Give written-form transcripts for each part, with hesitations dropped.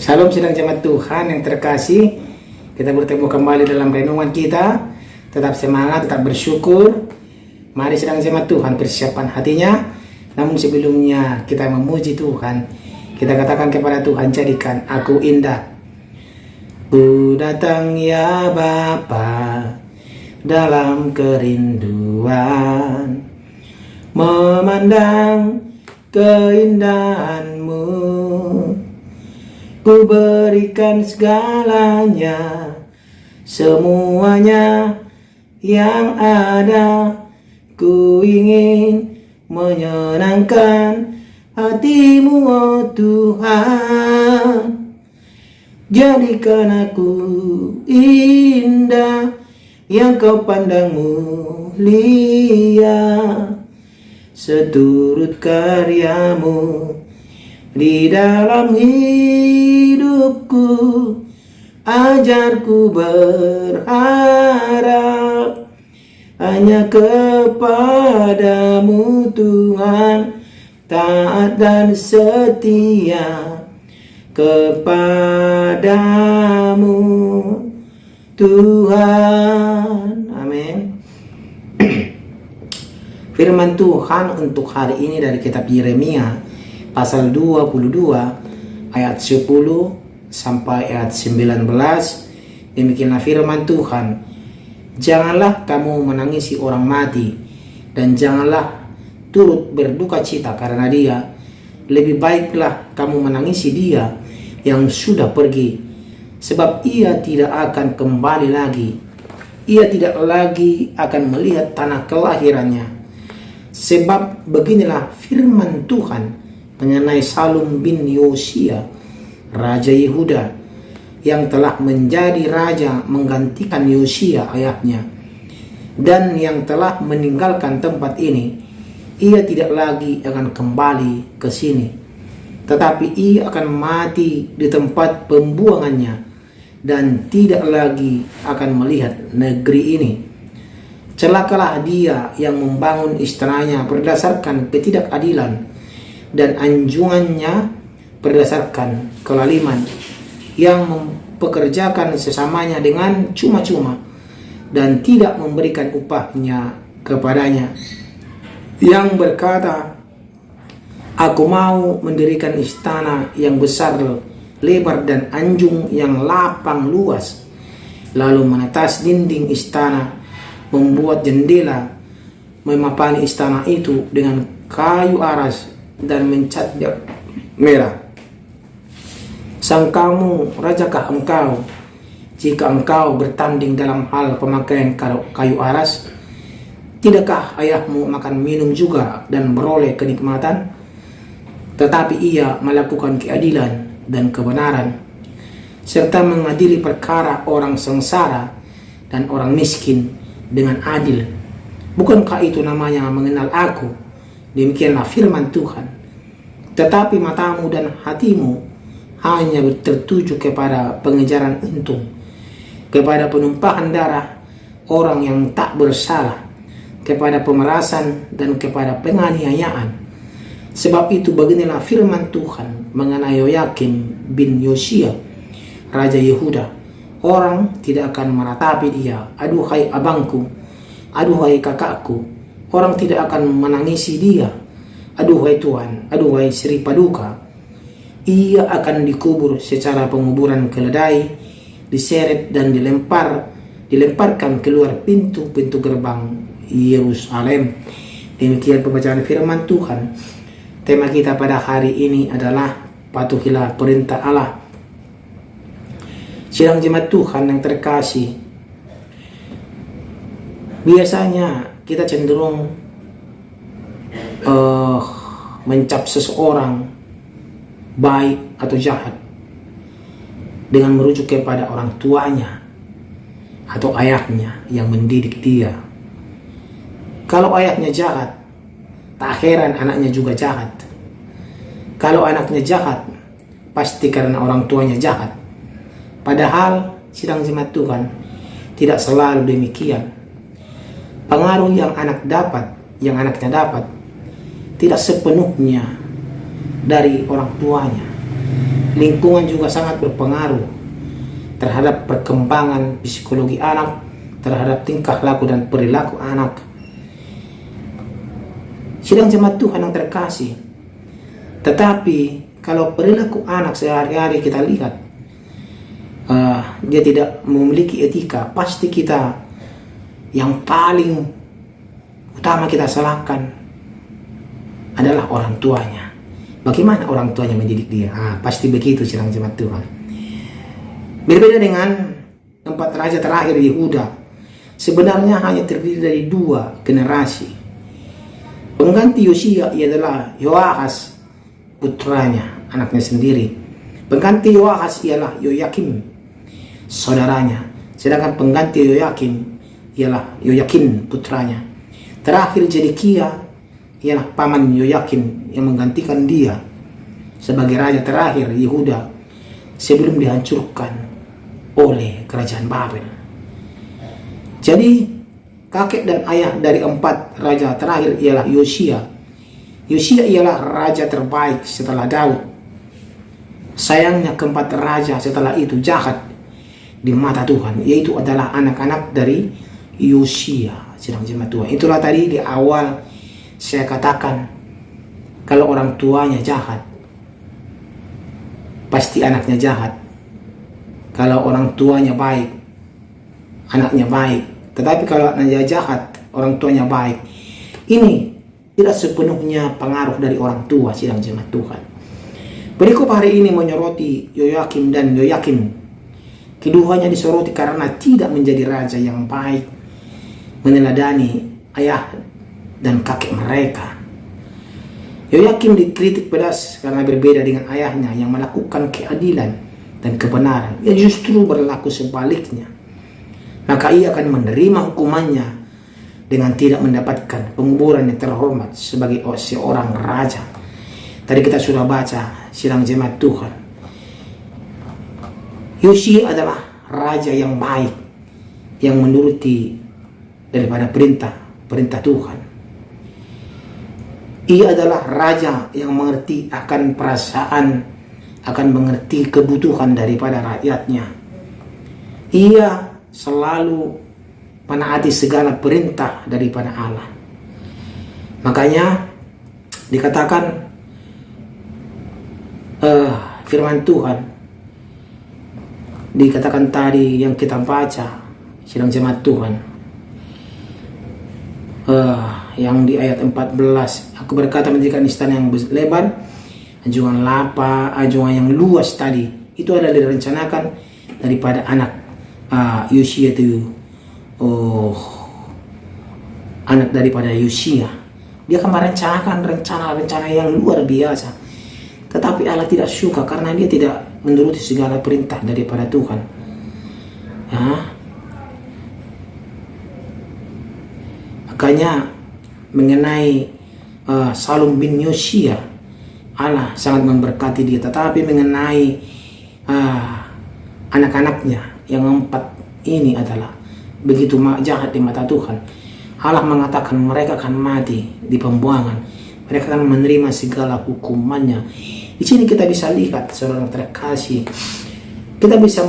Salam sidang jemaat Tuhan yang terkasih. Kita bertemu kembali dalam renungan kita. Tetap semangat, tetap bersyukur. Mari sidang jemaat Tuhan persiapkan hatinya. Namun sebelumnya kita memuji Tuhan. Kita katakan kepada Tuhan, jadikan aku indah. Ku datang ya Bapa dalam kerinduan, memandang keindahan-Mu. Ku berikan segalanya, semuanya yang ada. Ku ingin menyenangkan hati-Mu, oh Tuhan. Jadikan aku indah, yang Kau pandang mulia, seturut karya-Mu di dalam hidupku. Ajarku berharap hanya kepadamu Tuhan, taat dan setia kepadamu Tuhan. Amin. Firman Tuhan untuk hari ini dari kitab Yeremia pasal 22 ayat 10 sampai ayat 19. Demikianlah firman Tuhan. Janganlah kamu menangisi orang mati, dan janganlah turut berduka cita karena dia. Lebih baiklah kamu menangisi dia yang sudah pergi, sebab ia tidak akan kembali lagi. Ia tidak lagi akan melihat tanah kelahirannya. Sebab beginilah firman Tuhan mengenai Salum bin Yosia, Raja Yehuda, yang telah menjadi raja menggantikan Yosia ayahnya, dan yang telah meninggalkan tempat ini. Ia tidak lagi akan kembali ke sini, tetapi ia akan mati di tempat pembuangannya, dan tidak lagi akan melihat negeri ini. Celakalah dia yang membangun istananya berdasarkan ketidakadilan, dan anjungannya berdasarkan kelaliman, yang mempekerjakan sesamanya dengan cuma-cuma, dan tidak memberikan upahnya kepadanya. Yang berkata, aku mau mendirikan istana yang besar, lebar, dan anjung yang lapang luas, lalu menetas dinding istana, membuat jendela, memapani istana itu dengan kayu aras, dan mencatnya merah. Sangkamu rajakah engkau, jika engkau bertanding dalam hal pemakaian kayu aras? Tidakkah ayahmu makan minum juga dan beroleh kenikmatan? Tetapi ia melakukan keadilan dan kebenaran, serta mengadili perkara orang sengsara dan orang miskin dengan adil. Bukankah itu namanya mengenal aku? Demikianlah firman Tuhan. Tetapi matamu dan hatimu hanya tertuju kepada pengejaran untung, kepada penumpahan darah orang yang tak bersalah, kepada pemerasan dan kepada penganiayaan. Sebab itu beginilah firman Tuhan mengenai Yoyakim bin Yosia, Raja Yehuda. Orang tidak akan meratapi dia, aduhai abangku, aduhai kakakku. Orang tidak akan menangisi dia, aduhai Tuhan, aduhai Sri Paduka. Ia akan dikubur secara penguburan keledai, diseret dan dilemparkan keluar pintu-pintu gerbang Yerusalem. Demikian pembacaan firman Tuhan. Tema kita pada hari ini adalah patuhilah perintah Allah. Sidang jemaat Tuhan yang terkasih, biasanya kita cenderung mencap seseorang baik atau jahat dengan merujuk kepada orang tuanya atau ayahnya yang mendidik dia. Kalau ayahnya jahat, tak heran anaknya juga jahat. Kalau anaknya jahat, pasti karena orang tuanya jahat. Padahal sidang jemaat Tuhan, tidak selalu demikian. Pengaruh yang anaknya dapat tidak sepenuhnya dari orang tuanya, Lingkungan juga sangat berpengaruh terhadap perkembangan psikologi anak, terhadap tingkah laku dan perilaku anak. Sidang jemaat Tuhan yang terkasih, tetapi kalau perilaku anak sehari-hari kita lihat, dia tidak memiliki etika, pasti kita yang paling utama kita salahkan adalah orang tuanya. Bagaimana orang tuanya mendidik dia? Pasti begitu sidang jemaat Tuhan. Berbeda dengan 4 raja terakhir Yehuda, sebenarnya hanya terdiri dari 2 generasi. Pengganti Yosia ialah Yoahas, putranya, anaknya sendiri. Pengganti Yoahas ialah Yoyakim, saudaranya. Sedangkan pengganti Yoyakim ialah Yoyakin, putranya. Terakhir Zedekia ialah paman Yoyakin yang menggantikan dia sebagai raja terakhir Yehuda sebelum dihancurkan oleh kerajaan Babel. Jadi kakek dan ayah dari 4 raja terakhir ialah Yosia. Yosia ialah raja terbaik setelah Daud. Sayangnya keempat raja setelah itu jahat di mata Tuhan, yaitu adalah anak-anak dari Yosia. Sidang jemaat Tuhan, itulah tadi di awal saya katakan, kalau orang tuanya jahat, pasti anaknya jahat. Kalau orang tuanya baik, anaknya baik. Tetapi kalau anaknya jahat, orang tuanya baik. Ini tidak sepenuhnya pengaruh dari orang tua, sidang jemaat Tuhan. Perikop hari ini menyoroti Yoyakim dan Yoyakim. Keduanya disoroti karena tidak menjadi raja yang baik, meneladani ayah dan kakek mereka. Yoyakim dikritik pedas karena berbeda dengan ayahnya yang melakukan keadilan dan kebenaran. Ia justru berlaku sebaliknya. Maka ia akan menerima hukumannya dengan tidak mendapatkan penguburan yang terhormat sebagai seorang raja. Tadi kita sudah baca, sidang jemaat Tuhan, Yosia adalah raja yang baik, yang menuruti daripada perintah Tuhan. Ia adalah raja yang mengerti akan perasaan, akan mengerti kebutuhan daripada rakyatnya. Ia selalu menaati segala perintah daripada Allah. Makanya dikatakan firman Tuhan, dikatakan tadi yang kita baca, sidang jemaat Tuhan, yang di ayat 14, aku berkata mendirikan istana yang lebar, anjungan lapa, anjungan yang luas tadi, itu adalah direncanakan daripada anak Yosia itu, anak daripada Yosia. Dia akan merencanakan rencana-rencana yang luar biasa, tetapi Allah tidak suka karena dia tidak menuruti segala perintah daripada Tuhan. Makanya mengenai Salum bin Yosia, Allah sangat memberkati dia. Tetapi mengenai anak-anaknya yang 4 ini adalah begitu jahat di mata Tuhan. Allah mengatakan mereka akan mati di pembuangan. Mereka akan menerima segala hukumannya. Di sini kita bisa lihat, saudara terkasih, kita bisa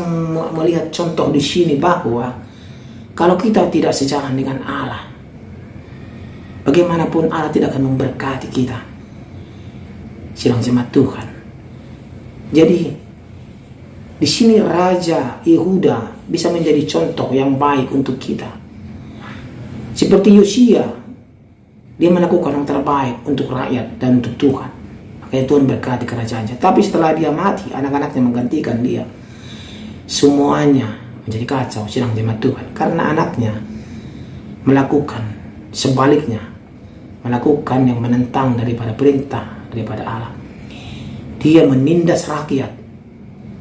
melihat contoh di sini bahwa kalau kita tidak sejalan dengan Allah, bagaimanapun Allah tidak akan memberkati kita, sidang jemaat Tuhan. Jadi di sini Raja Yehuda bisa menjadi contoh yang baik untuk kita. Seperti Yosia, dia melakukan yang terbaik untuk rakyat dan untuk Tuhan. Makanya Tuhan berkati kerajaannya. Tapi setelah dia mati, anak-anaknya menggantikan dia. Semuanya menjadi kacau, sidang jemaat Tuhan. Karena anaknya melakukan sebaliknya, melakukan yang menentang daripada perintah daripada Allah. Dia menindas rakyat.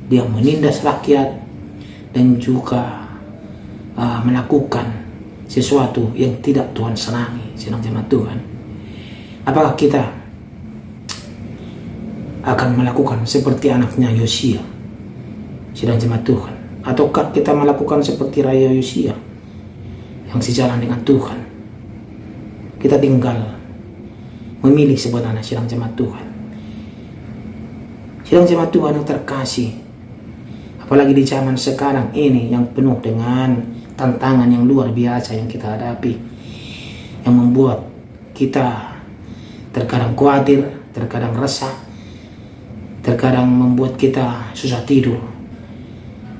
Dia menindas rakyat dan juga melakukan sesuatu yang tidak Tuhan senangi, sidang jemaat Tuhan. Apakah kita akan melakukan seperti anaknya Yosia, sidang jemaat Tuhan? Ataukah kita melakukan seperti Raja Yosia yang sejalan dengan Tuhan? Kita tinggal memilih sebenarnya, sidang jemaat Tuhan. Sidang jemaat Tuhan yang terkasih, apalagi di zaman sekarang ini yang penuh dengan tantangan yang luar biasa yang kita hadapi, yang membuat kita terkadang khawatir, terkadang resah, terkadang membuat kita susah tidur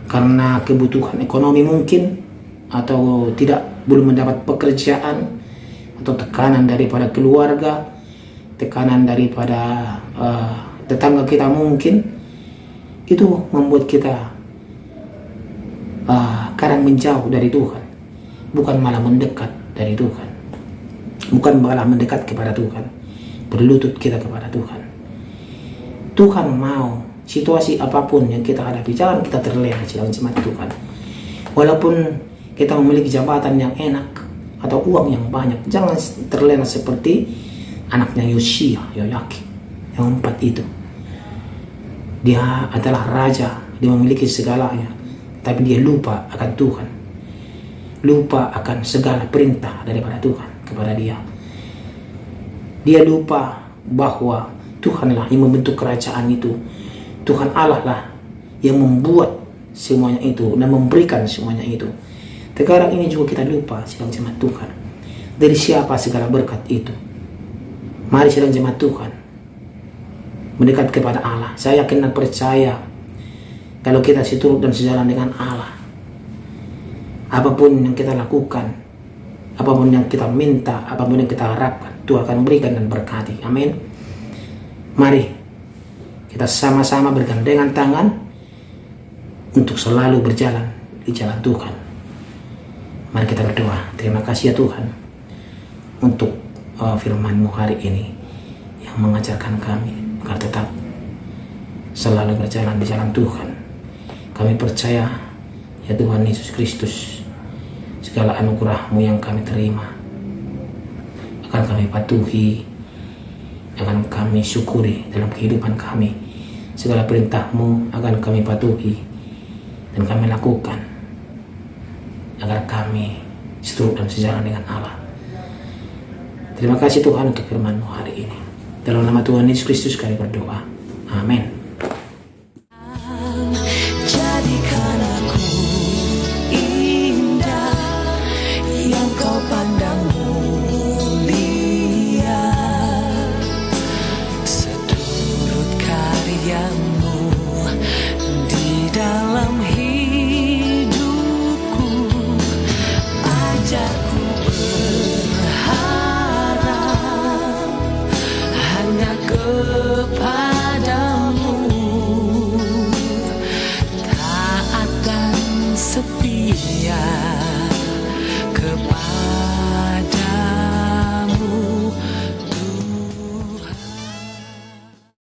karena kebutuhan ekonomi mungkin, atau belum mendapat pekerjaan, atau tekanan daripada keluarga, tekanan daripada tetangga kita mungkin. Itu membuat kita kadang menjauh dari Tuhan, bukan malah mendekat dari Tuhan, bukan malah mendekat kepada Tuhan, berlutut kita kepada Tuhan. Tuhan mau situasi apapun yang kita hadapi, jangan kita terlena sidang jemaat Tuhan. Walaupun kita memiliki jabatan yang enak atau uang yang banyak, jangan terlena seperti anaknya Yoyakim yang 4 itu. Dia adalah raja, dia memiliki segalanya, tapi dia lupa akan Tuhan, lupa akan segala perintah daripada Tuhan kepada dia. Dia lupa bahwa Tuhanlah yang membentuk kerajaan itu, Tuhan Allah lah yang membuat semuanya itu dan memberikan semuanya itu. Sekarang ini juga kita lupa sidang jemaat Tuhan, dari siapa segala berkat itu. Mari sidang jemaat Tuhan mendekat kepada Allah. Saya yakin dan percaya kalau kita seturut dan sejalan dengan Allah, apapun yang kita lakukan, apapun yang kita minta, apapun yang kita harapkan, Tuhan akan berikan dan berkati. Amin. Mari kita sama-sama bergandengan tangan untuk selalu berjalan di jalan Tuhan. Mari kita berdoa. Terima kasih ya Tuhan untuk firman-Mu hari ini yang mengajarkan kami agar tetap selalu berjalan di jalan Tuhan. Kami percaya ya Tuhan Yesus Kristus, segala anugerah-Mu yang kami terima akan kami patuhi, akan kami syukuri dalam kehidupan kami. Segala perintah-Mu akan kami patuhi dan kami lakukan agar kami seturut dan sejalan dengan Allah. Terima kasih Tuhan untuk firman-Mu hari ini. Dalam nama Tuhan Yesus Kristus kami berdoa. Amin.